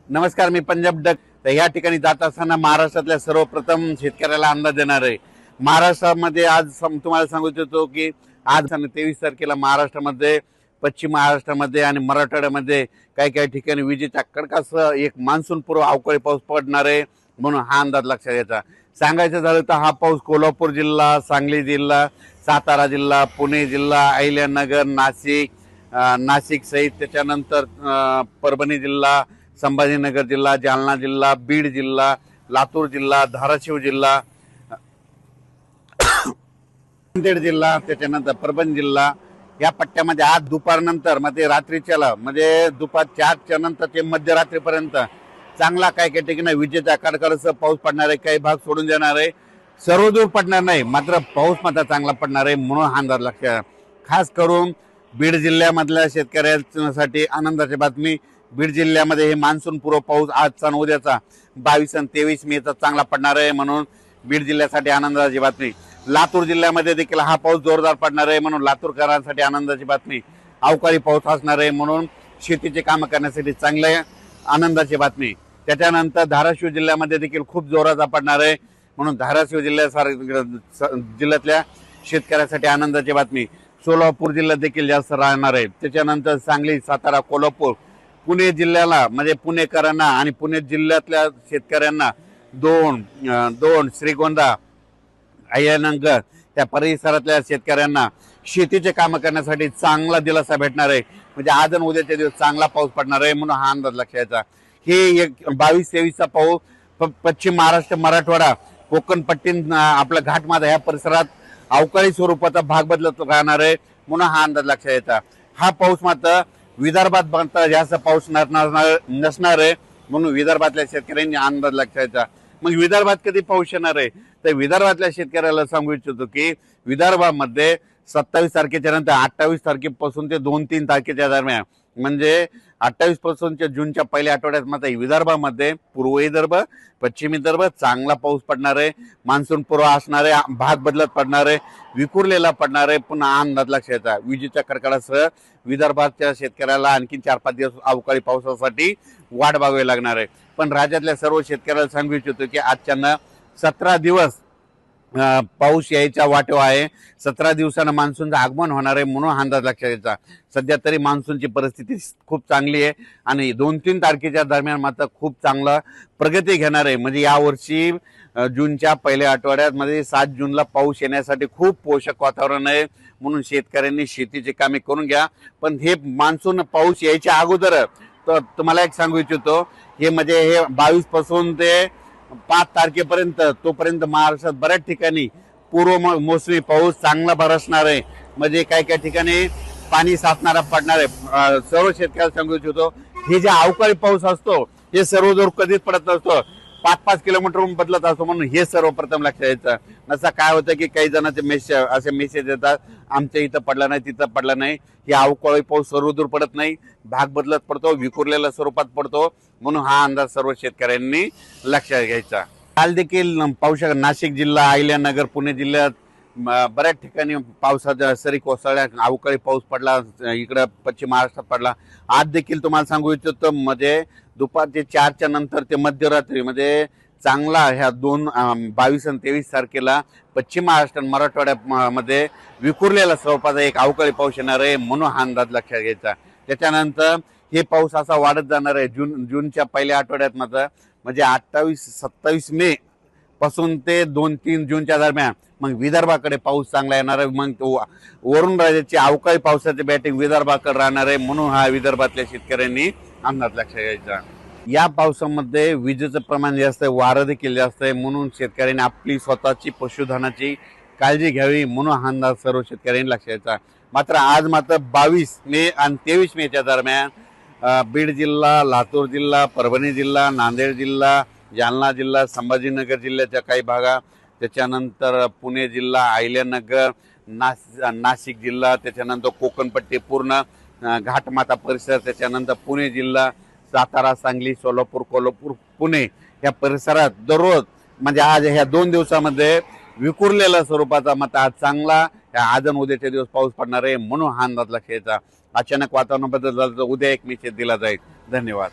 नमस्कार, मी पंजाब डक. तर या ठिकाणी जात असताना महाराष्ट्रातल्या सर्वप्रथम शेतकऱ्याला अंदाज देणार आहे. महाराष्ट्रामध्ये आज तुम्हाला सांगू इच्छितो की आज 23 तारखेला महाराष्ट्रामध्ये, पश्चिम महाराष्ट्रामध्ये आणि मराठवाड्यामध्ये काही काही ठिकाणी विजेच्या कडकासह एक मान्सून पूर्व अवकाळी पाऊस पडणार आहे, म्हणून हा अंदाज लक्षात घ्यायचा. सांगायचं झालं तर हा पाऊस कोल्हापूर जिल्हा, सांगली जिल्हा, सातारा जिल्हा, पुणे जिल्हा, अहिल्यानगर, नाशिक सहित त्याच्यानंतर परभणी जिल्हा, संभाजीनगर जिल्हा, जालना जिल्हा, बीड जिल्हा, लातूर जिल्हा, धाराशिव जिल्हा, नांदेड जिल्हा, त्याच्यानंतर परभणी जिल्हा या पट्ट्यामध्ये आज दुपारनंतर मध्ये रात्रीच्याला म्हणजे दुपार 4च्या नंतर ते मध्यरात्रीपर्यंत चांगला काही काही ठिकाणी विजेच्या कडकडासह पाऊस पडणार आहे. काही भाग सोडून देणार आहे, सर्वदूर पडणार नाही, मात्र पाऊस मात्र चांगला पडणार आहे, म्हणून हा अंदाज लक्षात. खास करून बीड जिल्ह्यामधल्या शेतकऱ्यांसाठी आनंदाची बातमी. बीड जिल्ह्यामध्ये हे मान्सून पूर्व पाऊस आजचा आणि उद्याचा 22 आणि 23 मेचा चांगला पडणार आहे, म्हणून बीड जिल्ह्यासाठी आनंदाची बातमी. लातूर जिल्ह्यामध्ये देखील हा पाऊस जोरदार पडणार आहे, म्हणून लातूरकरांसाठी आनंदाची बातमी. अवकाळी पाऊस असणार आहे, म्हणून शेतीचे कामं करण्यासाठी चांगले आनंदाची बातमी. त्याच्यानंतर धाराशिव जिल्ह्यामध्ये देखील खूप जोराचा पडणार आहे, म्हणून धाराशिव जिल्ह्यातल्या शेतकऱ्यासाठी आनंदाची बातमी. सोलापूर जिल्ह्यात देखील जास्त राहणार आहे. त्याच्यानंतर सांगली, सातारा, कोल्हापूर, पुणे जिल्ह्याला म्हणजे पुणेकरांना आणि पुणे जिल्ह्यातल्या शेतकऱ्यांना दोन श्रीगोंदा, अहिल्यानगर त्या परिसरातल्या शेतकऱ्यांना शेतीचे कामं करण्यासाठी चांगला दिलासा भेटणार आहे. म्हणजे आज आणि उद्याच्या दिवस चांगला पाऊस पडणार आहे, म्हणून हा अंदाज लक्षात. हे एक 22-23चा पाऊस पश्चिम महाराष्ट्र, मराठवाडा, कोकण पट्टी, आपला घाटमाथा या परिसरात अवकाळी स्वरूपाचा भाग बदलत राहणार आहे, म्हणून हा अंदाज लक्षात येतात. हा पाऊस मात्र विदर्भात मात्र जास्त पाऊस नसणार आहे, म्हणून विदर्भातल्या शेतकऱ्यांनी अंदाज लक्षात. मग विदर्भात कधी पाऊस येणार आहे, तर विदर्भातल्या शेतकऱ्याला सांगू इच्छितो की विदर्भामध्ये 27 तारखेच्या नंतर 28 तारखेपासून ते 2-3 तारखेच्या दरम्यान, म्हणजे 28 पासूनच्या जूनच्या पहिल्या आठवड्यात मात्र विदर्भामध्ये पूर्व विदर्भ, पश्चिम विदर्भ चांगला पाऊस पडणार आहे. मान्सून पूर्व असणार आहे, भाग बदलत पडणार आहे, विखुरलेला पडणार आहे. पुन्हा अंदाज लक्षात. विजेच्या कडकडासह विदर्भाच्या शेतकऱ्याला आणखी 4-5 दिवस अवकाळी पावसासाठी वाट बघावी लागणार आहे. पण राज्यातल्या सर्व शेतकऱ्याला सांगू इच्छितो की आजच्यानं 17 दिवस पाऊस यायच्या वाटेवर आहे. 17 दिवसानं मान्सूनचं आगमन होणार आहे, म्हणून अंदाज लक्षात घ्यायचा. सध्या तरी मान्सूनची परिस्थिती खूप चांगली आहे आणि 2-3 तारखेच्या दरम्यान मात्र खूप चांगला प्रगती घेणार आहे. म्हणजे यावर्षी जूनच्या पहिल्या आठवड्यात मध्ये 7 जूनला पाऊस येण्यासाठी खूप पोषक वातावरण आहे, म्हणून शेतकऱ्यांनी शेतीची कामे करून घ्या. पण हे मान्सून पाऊस यायच्या अगोदर तर तुम्हाला एक सांगू इच्छितो, हे म्हणजे हे 22 पासून ते 5 तारखेपर्यंत तोपर्यंत महाराष्ट्रात बऱ्याच ठिकाणी पूर्व मोसमी पाऊस चांगला बरसणार आहे. म्हणजे काही काही ठिकाणी पाणी साचणारा पडणार आहे. सर्व शेतकऱ्याला सांगू इच्छितो, हे जे अवकाळी पाऊस असतो हे सर्वदूर कधीच पडत नसतो, 5-5 किलोमीटरहून बदलत असतो, म्हणून हे सर्वप्रथम लक्षात यायचं. नसं काय होतं की काही जणांचे असे मेसेज येतात, आमच्या इथं पडला नाही, तिथं पडला नाही. हे अवकाळी पाऊस सर्वदूर पडत नाही, भाग बदलत पडतो, विखुरलेल्या स्वरूपात पडतो, म्हणून हा अंदाज सर्व शेतकऱ्यांनी लक्षात घ्यायचा. काल देखील पाहू शकता नाशिक जिल्हा, अहिल्यानगर, पुणे जिल्ह्यात बऱ्याच ठिकाणी पावसाच्या सरी कोसळल्या, अवकाळी पाऊस पडला, इकडं पश्चिम महाराष्ट्रात पडला. आज देखील तुम्हाला सांगू इच्छितो, म्हणजे दुपारचे 4च्या नंतर ते मध्यरात्री म्हणजे चांगला ह्या 22 आणि 23 तारखेला पश्चिम महाराष्ट्र आणि मराठवाड्यामध्ये विखुरलेला स्वरूपाचा एक अवकाळी पाऊस येणार आहे, म्हणून हा अंदाज लक्षात घ्यायचा. त्याच्यानंतर हे पाऊस असा वाढत जाणार आहे जूनच्या पहिल्या आठवड्यात मात्र, म्हणजे 28-27 मे पासून ते 2-3 जूनच्या दरम्यान मग विदर्भाकडे पाऊस चांगला येणार आहे. मग वरून राज्याची अवकाळी पावसाची बॅटिंग विदर्भाकडे राहणार आहे, म्हणून हा विदर्भातल्या शेतकऱ्यांनी अंदाज लक्षात घ्यायचा. या पावसामध्ये विजेचं प्रमाण जास्त आहे, वारं देखील जास्त आहे, म्हणून शेतकऱ्यांनी आपली स्वतःची पशुधनाची काळजी घ्यावी, म्हणून हा अंदाज सर्व शेतकऱ्यांनी लक्षात घ्यायचा. मात्र आज मात्र 22 मे आणि 23 मेच्या दरम्यान बीड जिल्हा, लातूर जिल्हा, परभणी जिल्हा, नांदेड जिल्हा, जालना जिल्हा, संभाजीनगर जिल्ह्याच्या काही भागात, त्याच्यानंतर पुणे जिल्हा, अहिल्यानगर, नाशिक जिल्हा, त्याच्यानंतर कोकणपट्टी पूर्ण घाटमाथा परिसर, त्याच्यानंतर पुणे जिल्हा, सातारा, सांगली, सोलापूर, कोल्हापूर, पुणे या परिसरात दररोज म्हणजे आज ह्या 2 दिवसामध्ये विखुरलेल्या स्वरूपाचा मात्र आज चांगला आज आणि उद्याचे दिवस पाऊस पडणार आहे, म्हणून हा अंदाज लक्षात घ्यायचा. अचानक वातावरण बदल झालं तर उद्या एक मेसेज दिला जाईल. धन्यवाद.